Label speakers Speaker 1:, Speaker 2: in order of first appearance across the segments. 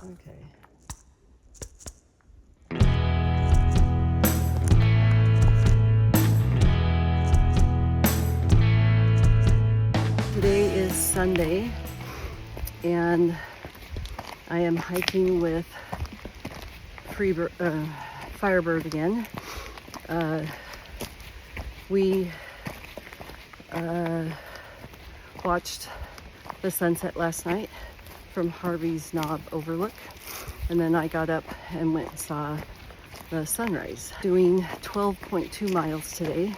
Speaker 1: Okay. Today is Sunday, and I am hiking with Firebird again. We watched the sunset last night from Harvey's Knob Overlook, and then I got up and went and saw the sunrise. Doing 12.2 miles today.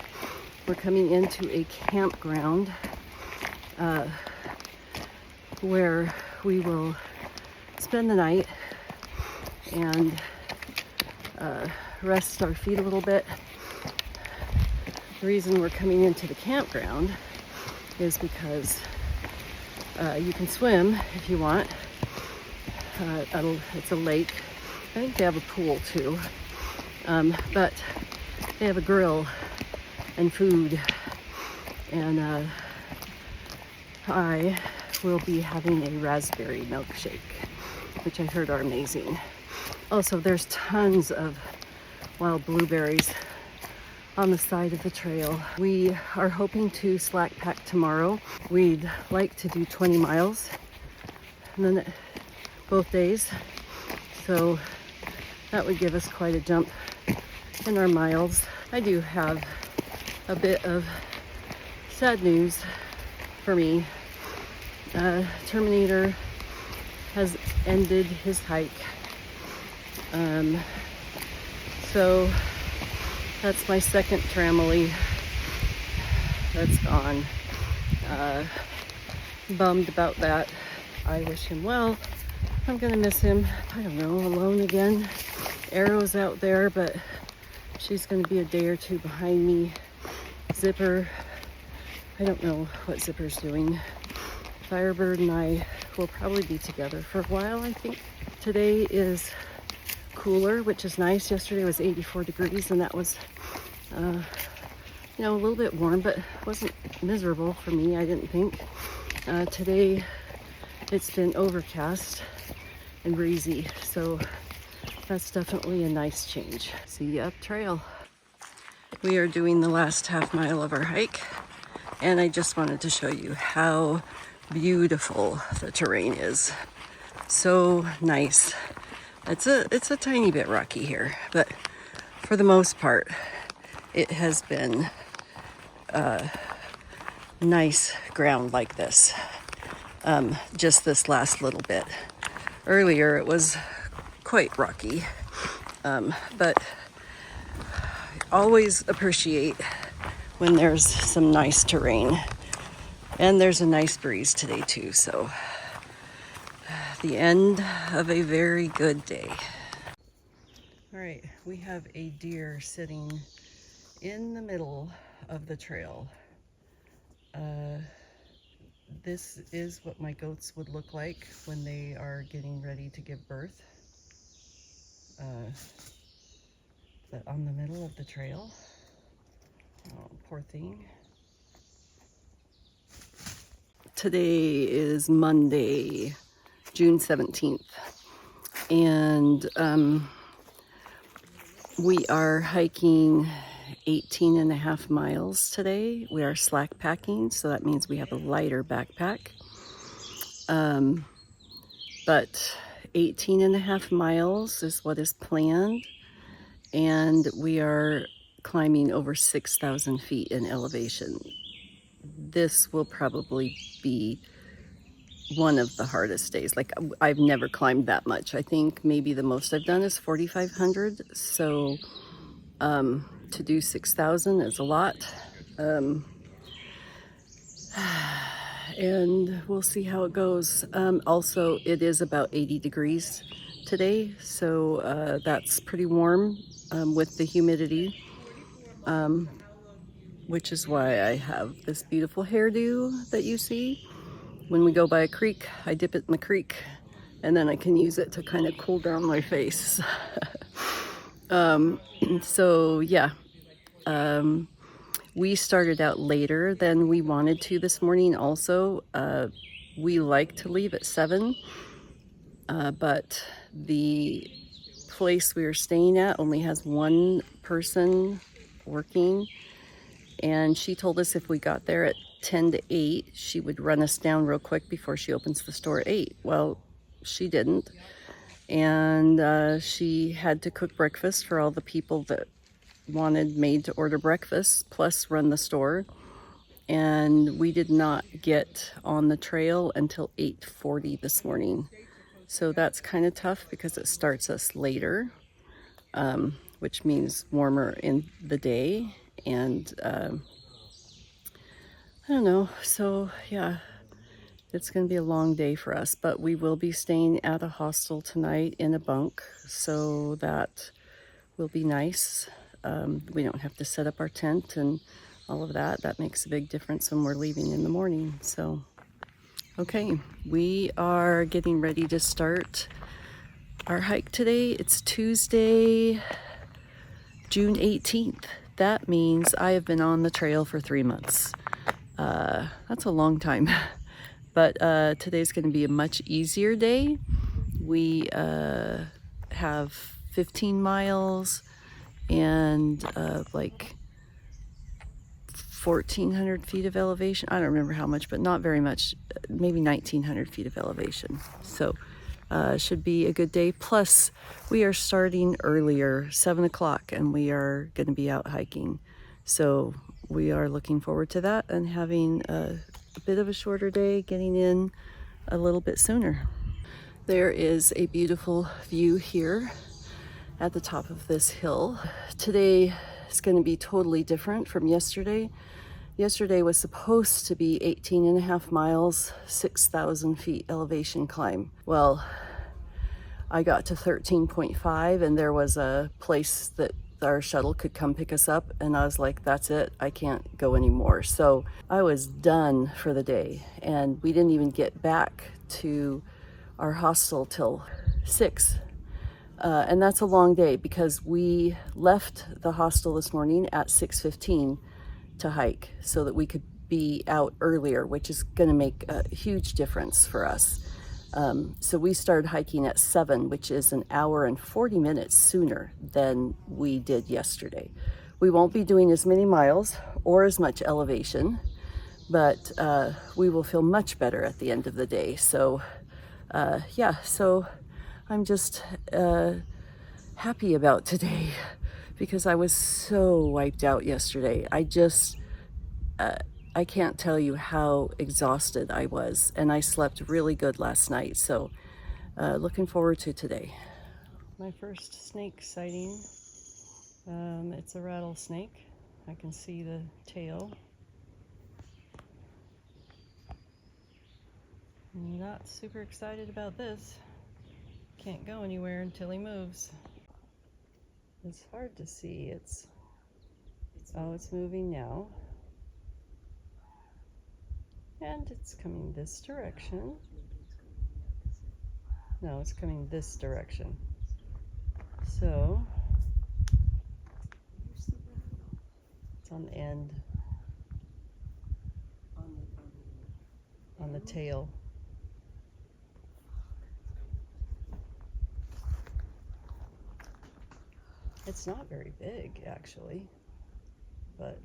Speaker 1: We're coming into a campground where we will spend the night and rest our feet a little bit. The reason we're coming into the campground is because you can swim if you want. It's a lake. I think they have a pool too, but they have a grill and food, and I will be having a raspberry milkshake, which I heard are amazing. Also, there's tons of wild blueberries on the side of the trail. We are hoping to slack pack tomorrow. We'd like to do 20 miles and then both days. So that would give us quite a jump in our miles. I do have a bit of sad news for me. Terminator has ended his hike. So that's my second tramily that's gone. Bummed about that. I wish him well. I'm gonna miss him. I don't know, alone again. Arrow's out there, but she's gonna be a day or two behind me. Zipper, I don't know what Zipper's doing. Firebird and I will probably be together for a while, I think. Today is cooler, which is nice. Yesterday was 84 degrees, and that was, a little bit warm, but wasn't miserable for me, I didn't think. Today, it's been overcast and breezy, so that's definitely a nice change. See you up trail. We are doing the last half mile of our hike, and I just wanted to show you how beautiful the terrain is. So nice. It's a tiny bit rocky here, but for the most part, it has been nice ground like this. Just this last little bit. Earlier, it was quite rocky, but always appreciate when there's some nice terrain, and there's a nice breeze today too. So the end of a very good day. All right, we have a deer sitting in the middle of the trail. This is what my goats would look like when they are getting ready to give birth. But on the middle of the trail. Oh, poor thing. Today is Monday, June 17th, and we are hiking 18 and a half miles today. We are slack packing, so that means we have a lighter backpack. But 18 and a half miles is what is planned, and we are climbing over 6,000 feet in elevation. This will probably be one of the hardest days. Like, I've never climbed that much. I think maybe the most I've done is 4,500. So to do 6,000 is a lot. And we'll see how it goes. Also, it is about 80 degrees today, so that's pretty warm with the humidity, which is why I have this beautiful hairdo that you see. When we go by a creek, I dip it in the creek, and then I can use it to kind of cool down my face. So yeah, we started out later than we wanted to this morning also. We like to leave at 7. but the place we were staying at only has one person working, and she told us if we got there at 10 to 8, she would run us down real quick before she opens the store at 8. Well, she didn't, and she had to cook breakfast for all the people that wanted made to order breakfast, plus run the store. And we did not get on the trail until 8:40 this morning. So that's kind of tough because it starts us later, which means warmer in the day. And I don't know. So yeah, it's going to be a long day for us, but we will be staying at a hostel tonight in a bunk. So that will be nice. We don't have to set up our tent and all of that. That makes a big difference when we're leaving in the morning. So, okay, we are getting ready to start our hike today. It's Tuesday, June 18th. That means I have been on the trail for 3 months. That's a long time. But today's going to be a much easier day. We have 15 miles and like 1,400 feet of elevation. I don't remember how much, but not very much, maybe 1,900 feet of elevation. So should be a good day. Plus, we are starting earlier, 7 o'clock, and we are going to be out hiking. So we are looking forward to that and having a bit of a shorter day, getting in a little bit sooner. There is a beautiful view here at the top of this hill. Today is going to be totally different from yesterday. Yesterday was supposed to be 18 and a half miles, 6,000 feet elevation climb. Well, I got to 13.5 and there was a place that our shuttle could come pick us up, and I was like, that's it, I can't go anymore. So I was done for the day, and we didn't even get back to our hostel till 6. And that's a long day because we left the hostel this morning at 6:15 to hike so that we could be out earlier, which is going to make a huge difference for us. So we started hiking at 7, which is an hour and 40 minutes sooner than we did yesterday. We won't be doing as many miles or as much elevation, but we will feel much better at the end of the day. So yeah, so I'm just happy about today because I was so wiped out yesterday. I can't tell you how exhausted I was, and I slept really good last night. So looking forward to today. My first snake sighting. It's a rattlesnake. I can see the tail. Not super excited about this. Can't go anywhere until he moves. It's hard to see. It's moving now. And it's coming this direction. No, it's coming this direction. So it's on the end, on the tail. It's not very big, actually, but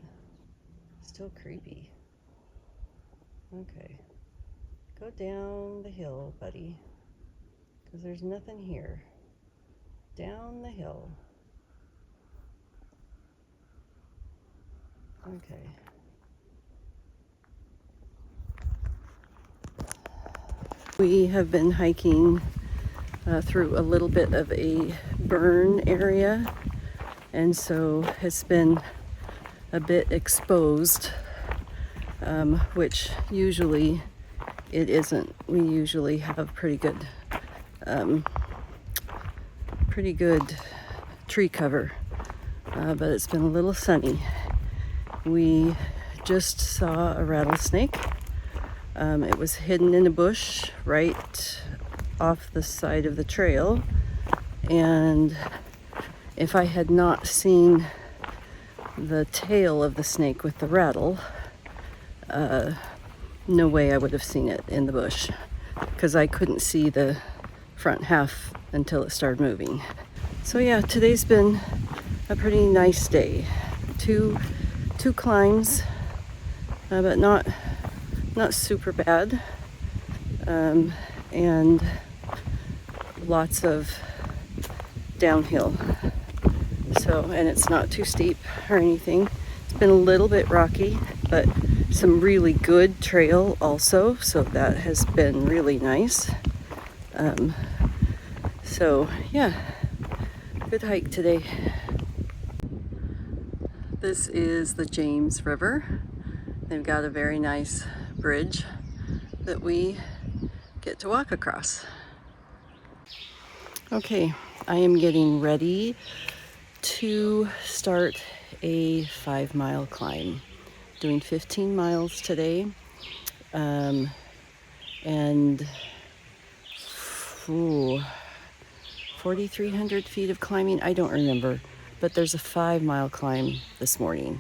Speaker 1: still creepy. Okay, go down the hill, buddy, because there's nothing here. Down the hill. Okay. We have been hiking through a little bit of a burn area, and so it's been a bit exposed, which usually it isn't. We usually have pretty good tree cover, but it's been a little sunny. We just saw a rattlesnake. It was hidden in a bush right off the side of the trail, and if I had not seen the tail of the snake with the rattle, no way I would have seen it in the bush, because I couldn't see the front half until it started moving. So yeah, today's been a pretty nice day. Two climbs, but not super bad, and lots of downhill. So, and it's not too steep or anything. It's been a little bit rocky, but some really good trail also, so that has been really nice. So yeah, good hike today. This is the James River. They've got a very nice bridge that we get to walk across. Okay, I am getting ready to start a 5-mile climb. Doing 15 miles today, and 4,300 feet of climbing. I don't remember, but there's a 5-mile climb this morning,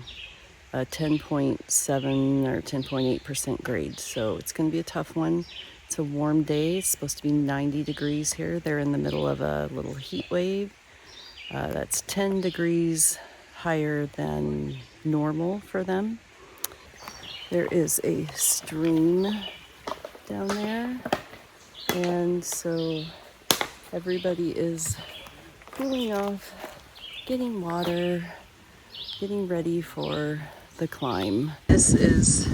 Speaker 1: a 10.7 or 10.8% grade. So it's going to be a tough one. It's a warm day. It's supposed to be 90 degrees here. They're in the middle of a little heat wave. That's 10 degrees higher than normal for them. There is a stream down there, and so everybody is cooling off, getting water, getting ready for the climb. This is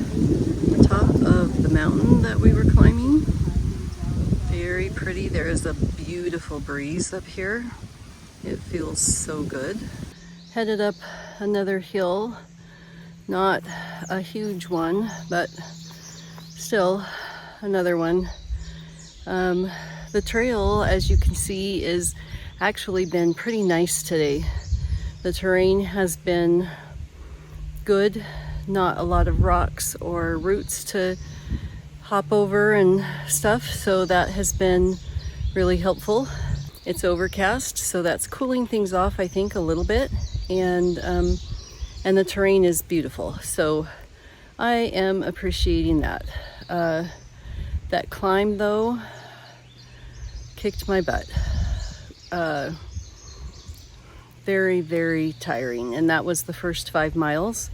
Speaker 1: the top of the mountain that we were climbing. Very pretty. There is a beautiful breeze up here. It feels so good. Headed up another hill. Not a huge one, but still another one. The trail, as you can see, is actually been pretty nice today. The terrain has been good, not a lot of rocks or roots to hop over and stuff, so that has been really helpful. It's overcast, so that's cooling things off, I think, a little bit, and the terrain is beautiful, so I am appreciating that. That climb, though, kicked my butt. Very, very tiring, and that was the first 5 miles,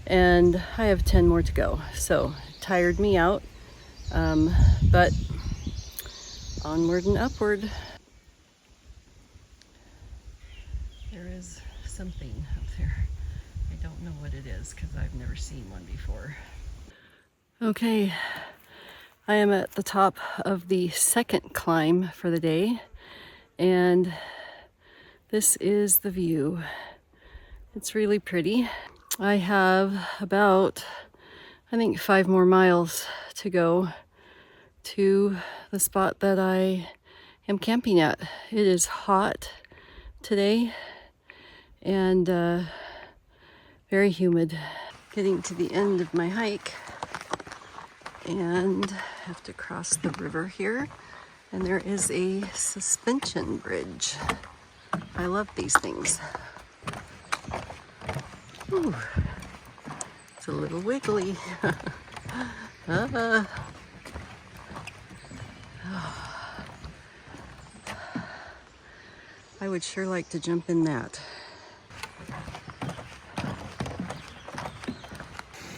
Speaker 1: and I have 10 more to go, so it tired me out, but onward and upward. There is something up there. I don't know what it is because I've never seen one before. Okay, I am at the top of the second climb for the day, and this is the view. It's really pretty. I have about, I think, 5 more miles to go to the spot that I am camping at. It is hot today and very humid. Getting to the end of my hike and have to cross the river here, and there is a suspension bridge. I love these things. Ooh, it's a little wiggly. I would sure like to jump in that.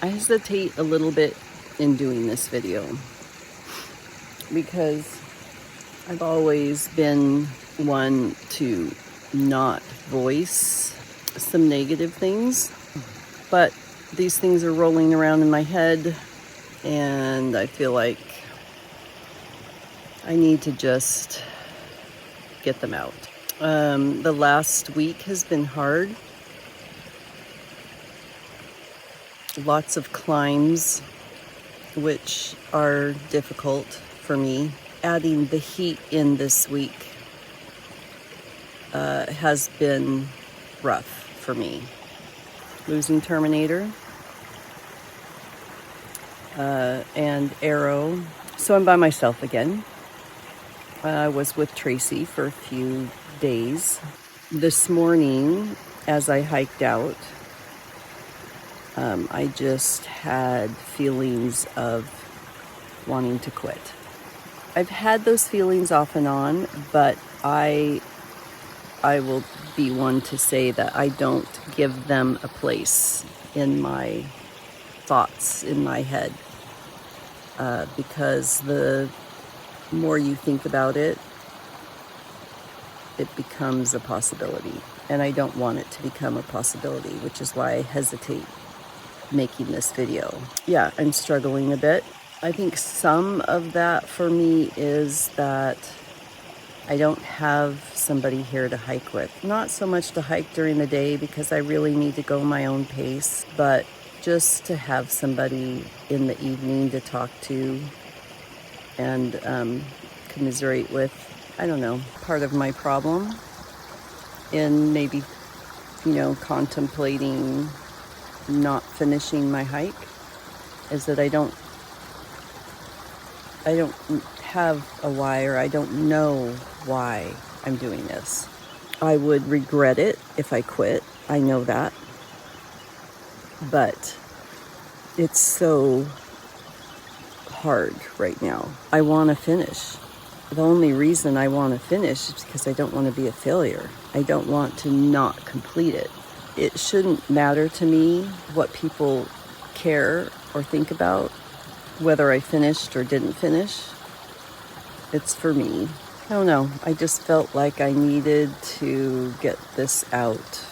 Speaker 1: I hesitate a little bit in doing this video because I've always been one to not voice some negative things, but these things are rolling around in my head and I feel like I need to just get them out. The last week has been hard. Lots of climbs, which are difficult for me. Adding the heat in this week has been rough for me. Losing Terminator and Arrow. So I'm by myself again. I was with Tracy for a few days. This morning, as I hiked out, I just had feelings of wanting to quit. I've had those feelings off and on, but I will be one to say that I don't give them a place in my thoughts, in my head, because the more you think about it, it becomes a possibility. And I don't want it to become a possibility, which is why I hesitate making this video. Yeah, I'm struggling a bit. I think some of that for me is that I don't have somebody here to hike with. Not so much to hike during the day because I really need to go my own pace, but just to have somebody in the evening to talk to and commiserate with. I don't know, part of my problem in maybe, contemplating not finishing my hike is that I don't have a why, or I don't know why I'm doing this. I would regret it if I quit. I know that. But it's so hard right now. I want to finish. The only reason I want to finish is because I don't want to be a failure. I don't want to not complete it. It shouldn't matter to me what people care or think about, whether I finished or didn't finish. It's for me. I don't know. I just felt like I needed to get this out.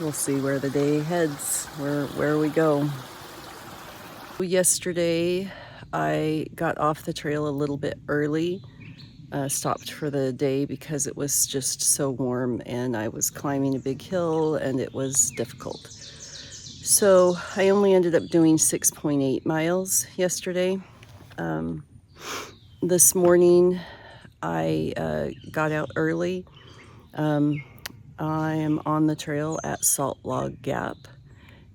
Speaker 1: We'll see where the day heads, where we go. Yesterday, I got off the trail a little bit early. Stopped for the day because it was just so warm and I was climbing a big hill and it was difficult. So I only ended up doing 6.8 miles yesterday. This morning I got out early. I am on the trail at Salt Log Gap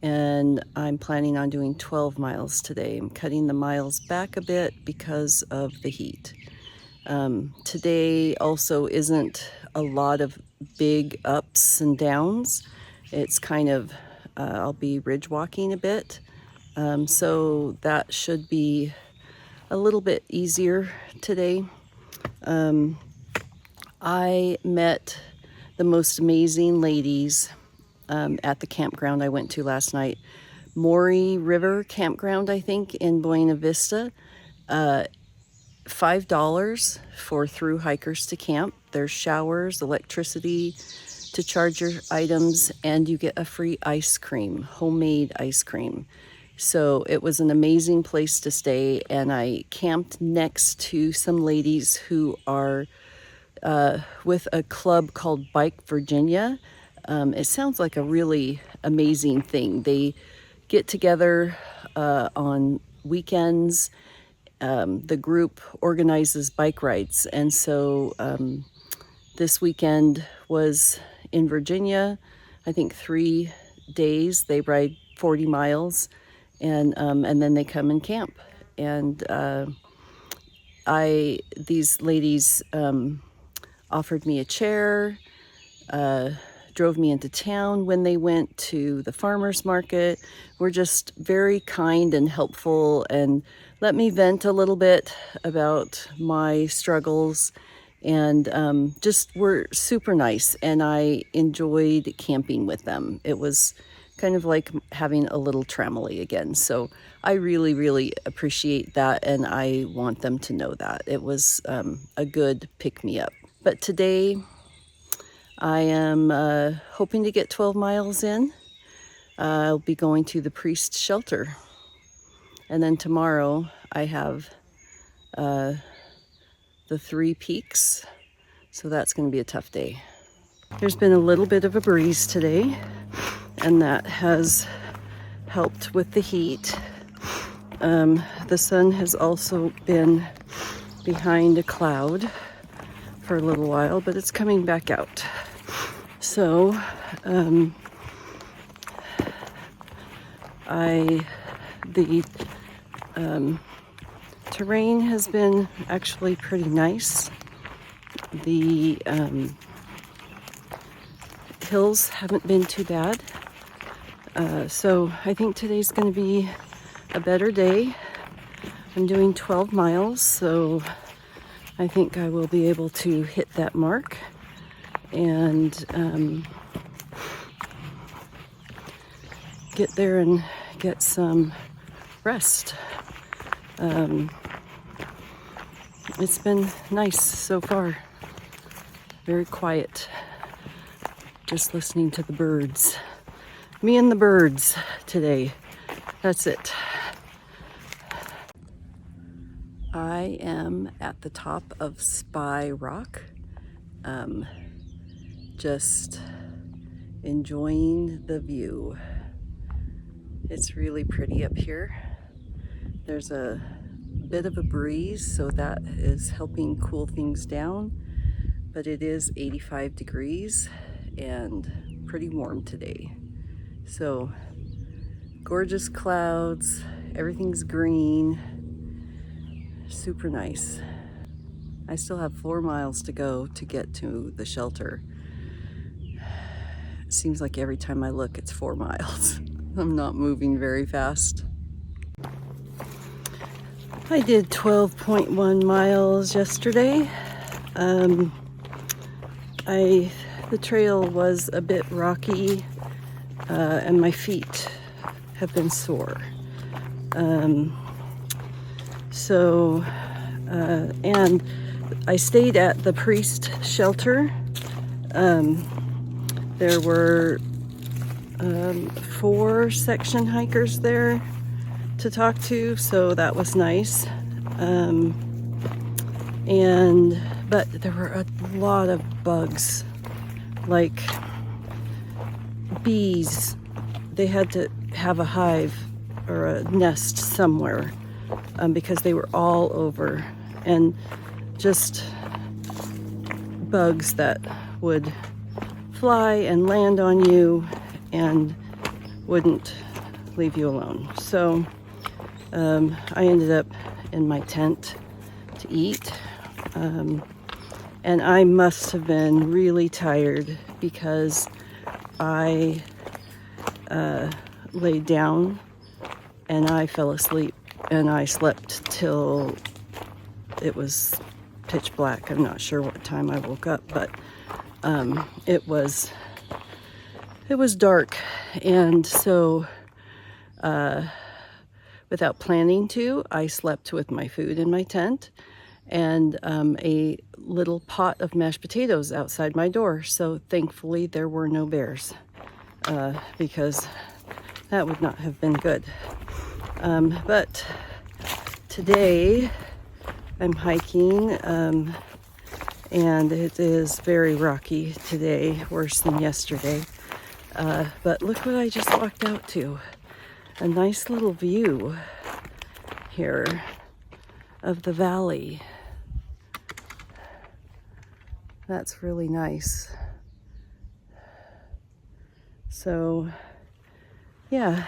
Speaker 1: and I'm planning on doing 12 miles today. I'm cutting the miles back a bit because of the heat. Today also isn't a lot of big ups and downs. It's kind of, I'll be ridge walking a bit. So that should be a little bit easier today. I met the most amazing ladies at the campground I went to last night. Maury River Campground, I think, in Buena Vista. $5 for through hikers to camp. There's showers, electricity to charge your items, and you get a free ice cream, homemade ice cream. So it was an amazing place to stay, and I camped next to some ladies who are with a club called Bike Virginia. It sounds like a really amazing thing. They get together on weekends. The group organizes bike rides, and so this weekend was in Virginia. I think 3 days. They ride 40 miles, and then they come and camp. And these ladies offered me a chair, drove me into town when they went to the farmer's market. Were just very kind and helpful and let me vent a little bit about my struggles, and just were super nice, and I enjoyed camping with them. It was kind of like having a little tramily again. So I really, really appreciate that, and I want them to know that. It was a good pick-me-up. But today I am hoping to get 12 miles in. I'll be going to the priest's shelter. And then tomorrow I have the 3 peaks. So that's going to be a tough day. There's been a little bit of a breeze today, and that has helped with the heat. The sun has also been behind a cloud for a little while, but it's coming back out. So the terrain has been actually pretty nice. The hills haven't been too bad. So I think today's going to be a better day. I'm doing 12 miles, so I think I will be able to hit that mark and get there and get some rest. It's been nice so far. Very quiet. Just listening to the birds. Me and the birds today. That's it. I am at the top of Spy Rock. Just enjoying the view. It's really pretty up here. There's a bit of a breeze, so that is helping cool things down, but it is 85 degrees and pretty warm today. So gorgeous clouds, everything's green, super nice. I still have 4 miles to go to get to the shelter. It seems like every time I look it's 4 miles. I'm not moving very fast. I did 12.1 miles yesterday. The trail was a bit rocky and my feet have been sore. And I stayed at the priest shelter. There were 4 section hikers there to talk to, so that was nice. But there were a lot of bugs, like bees. They had to have a hive or a nest somewhere because they were all over, and just bugs that would fly and land on you and wouldn't leave you alone. So I ended up in my tent to eat, and I must have been really tired because I laid down and I fell asleep, and I slept till it was pitch black. I'm not sure what time I woke up, but it was dark, and so without planning to, I slept with my food in my tent and a little pot of mashed potatoes outside my door. So thankfully there were no bears because that would not have been good. But today I'm hiking and it is very rocky today, worse than yesterday. But look what I just walked out to. A nice little view here of the valley. That's really nice. So yeah,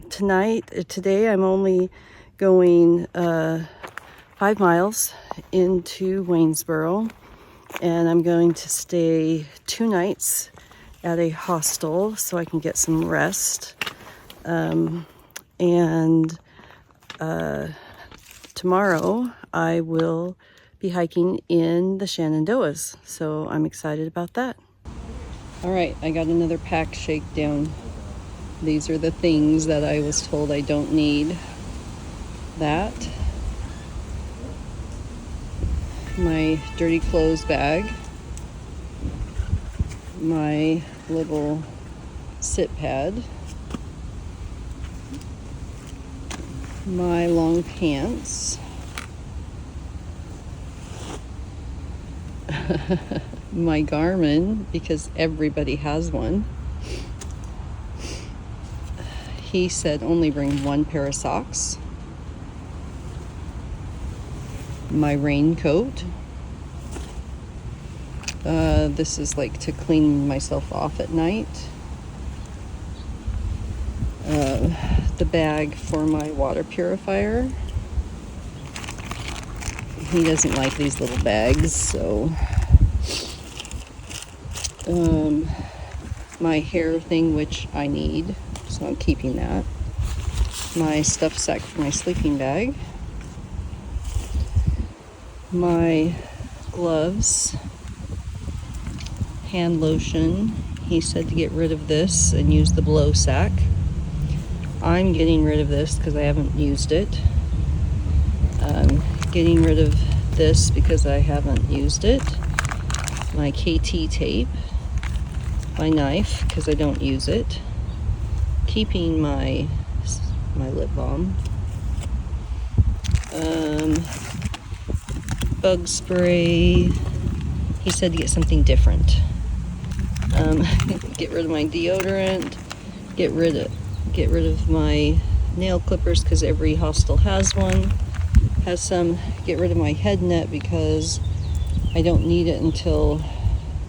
Speaker 1: today I'm only going 5 miles into Waynesboro, and I'm going to stay 2 nights at a hostel so I can get some rest. Tomorrow I will be hiking in the Shenandoahs, so I'm excited about that. All right, I got another pack shakedown. These are the things that I was told I don't need. That, my dirty clothes bag, my little sit pad, my long pants, my Garmin, because everybody has one. He said only bring 1 pair of socks, my raincoat. This is like to clean myself off at night. The bag for my water purifier. He doesn't like these little bags, so my hair thing, which I need, so I'm keeping that. My stuff sack for my sleeping bag. my gloves, hand lotion. He said to get rid of this and use the blow sack. I'm getting rid of this because I haven't used it. Getting rid of this because I haven't used it. My KT tape, my knife because I don't use it. Keeping my lip balm. Bug spray. He said to get something different. Get rid of my deodorant. Get rid of my nail clippers because every hostel has one. Has some. Get rid of my head net because I don't need it until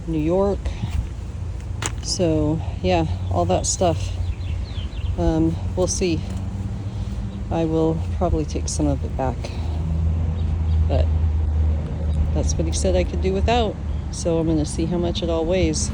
Speaker 1: New York. So yeah, all that stuff. We'll see. I will probably take some of it back, but that's what he said I could do without. So I'm going to see how much it all weighs.